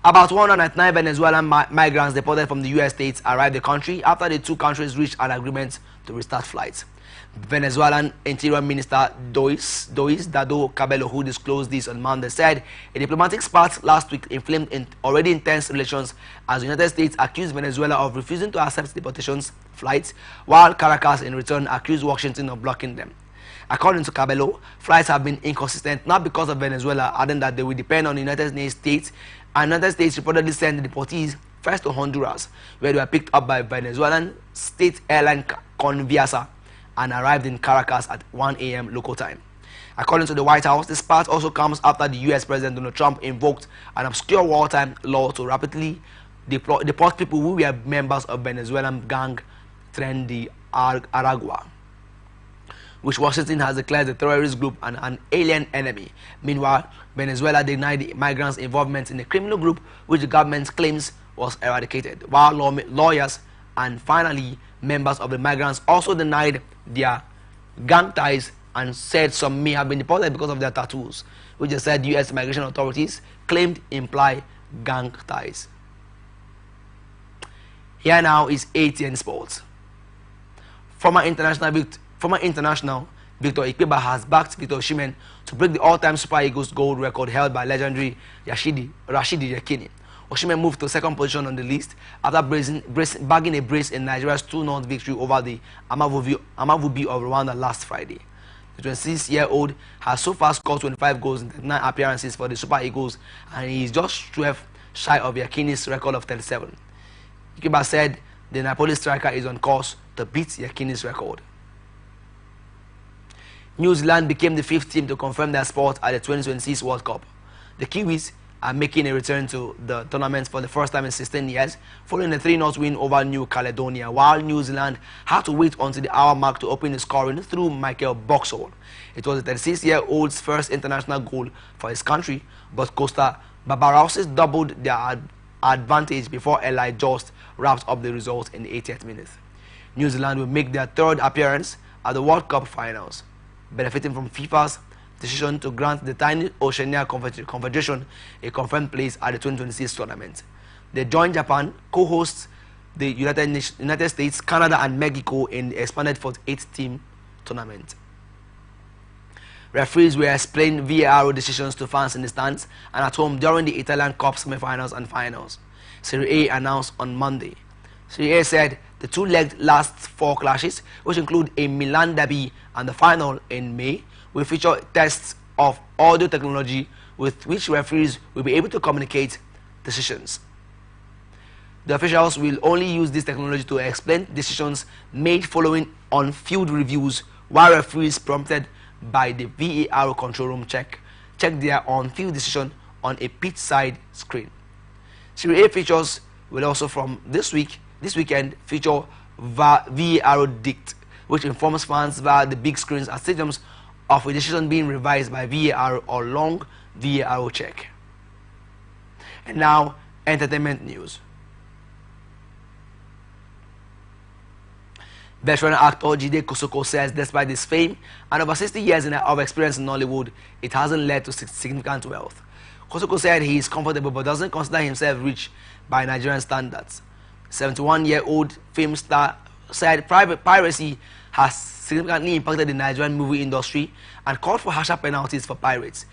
About 109 Venezuelan migrants deported from the U.S. states arrived the country after the two countries reached an agreement to restart flights. Venezuelan Interior Minister Diosdado Cabello, who disclosed this on Monday, said a diplomatic spat last week inflamed already intense relations as the United States accused Venezuela of refusing to accept deportations flights, while Caracas in return accused Washington of blocking them. According to Cabello, flights have been inconsistent not because of Venezuela, adding that they will depend on the United States, and the United States reportedly sent the deportees first to Honduras, where they were picked up by Venezuelan state airline Conviasa and arrived in Caracas at 1 a.m. local time. According to the White House, this part also comes after the U.S. President Donald Trump invoked an obscure wartime law to rapidly deport people who were members of Venezuelan gang Tren de Aragua. which Washington has declared the terrorist group an alien enemy. Meanwhile, Venezuela denied the migrants' involvement in a criminal group which the government claims was eradicated, while lawyers and finally members of the migrants also denied their gang ties and said some may have been deported because of their tattoos, which they said U.S. immigration authorities claimed imply gang ties. Here now is ATN Sports. Former international Victor Ikpeba has backed Victor Osimhen to break the all-time Super Eagles gold record held by legendary Rashidi Yekini. Osimhen moved to second position on the list after bagging a brace in Nigeria's 2-0 victory over the Amavubi of Rwanda last Friday. The 26-year-old has so far scored 25 goals in 39 appearances for the Super Eagles, and he is just 12 shy of Yekini's record of 37. Ikpeba said the Napoli striker is on course to beat Yekini's record. New Zealand became the 5th team to confirm their spot at the 2026 World Cup. The Kiwis are making a return to the tournament for the first time in 16 years, following a 3-0 win over New Caledonia, while New Zealand had to wait until the hour mark to open the scoring through Michael Boxall. It was the 36-year-old's first international goal for his country, but Costa Barbarosses doubled their advantage before Eli Jost wrapped up the result in the 80th minute. New Zealand will make their 3rd appearance at the World Cup finals, benefiting from FIFA's decision to grant the tiny Oceania Confederation a confirmed place at the 2026 tournament. They join Japan, co-hosts the United States, Canada and Mexico in the expanded 48-team tournament. Referees will explain VAR decisions to fans in the stands and at home during the Italian Cup semi-finals and finals, Serie A announced on Monday. Serie A said the two-legged last 4 clashes, which include a Milan derby and the final in May, will feature tests of audio technology with which referees will be able to communicate decisions. The officials will only use this technology to explain decisions made following on-field reviews, while referees prompted by the VAR control room check their on-field decision on a pitch side screen. Serie A features will also from this weekend feature VAR Dict, which informs fans via the big screens at stadiums of a decision being revised by VAR or long VAR check. And now, entertainment news. Veteran actor Jide Kosoko says despite his fame and over 60 years of experience in Nollywood, it hasn't led to significant wealth. Kosoko said he is comfortable but doesn't consider himself rich by Nigerian standards. 71-year-old film star said piracy has significantly impacted the Nigerian movie industry and called for harsher penalties for pirates.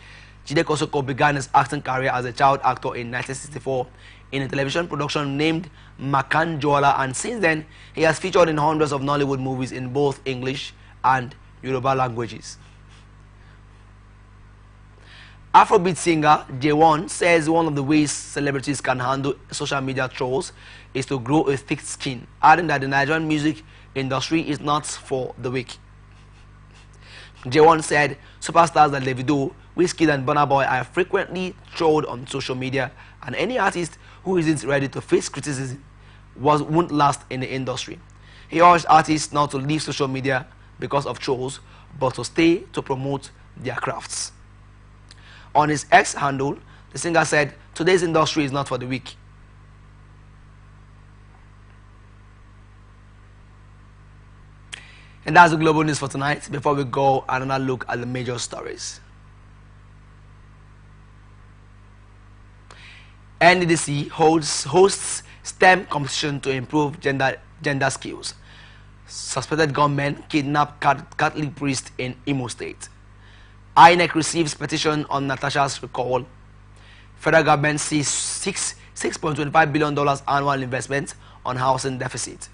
Jide Kosoko began his acting career as a child actor in 1964 in a television production named Makanjola, and since then he has featured in hundreds of Nollywood movies in both English and Yoruba languages. Afrobeat singer J1 says one of the ways celebrities can handle social media trolls is to grow a thick skin, adding that the Nigerian music industry is not for the weak. J1 said superstars like Davido, Wizkid and Burna Boy are frequently trolled on social media, and any artist who isn't ready to face criticism won't last in the industry. He urged artists not to leave social media because of trolls, but to stay to promote their crafts. On his X handle, the singer said, "Today's industry is not for the weak." And that's the global news for tonight. Before we go, another look at the major stories. NDDC hosts STEM competition to improve gender skills. Suspected gunmen kidnap Catholic priest in Imo State. INEC receives petition on Natasha's recall. Federal government sees $6.25 billion annual investment on housing deficit.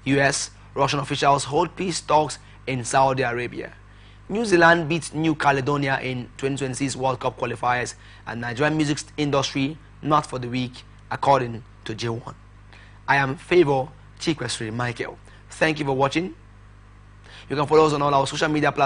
US, Russian officials hold peace talks in Saudi Arabia. New Zealand beats New Caledonia in 2026 World Cup qualifiers, and Nigerian music industry not for the weak, according to J1. I am Favor Chikwesri Michael. Thank you for watching. You can follow us on all our social media platforms.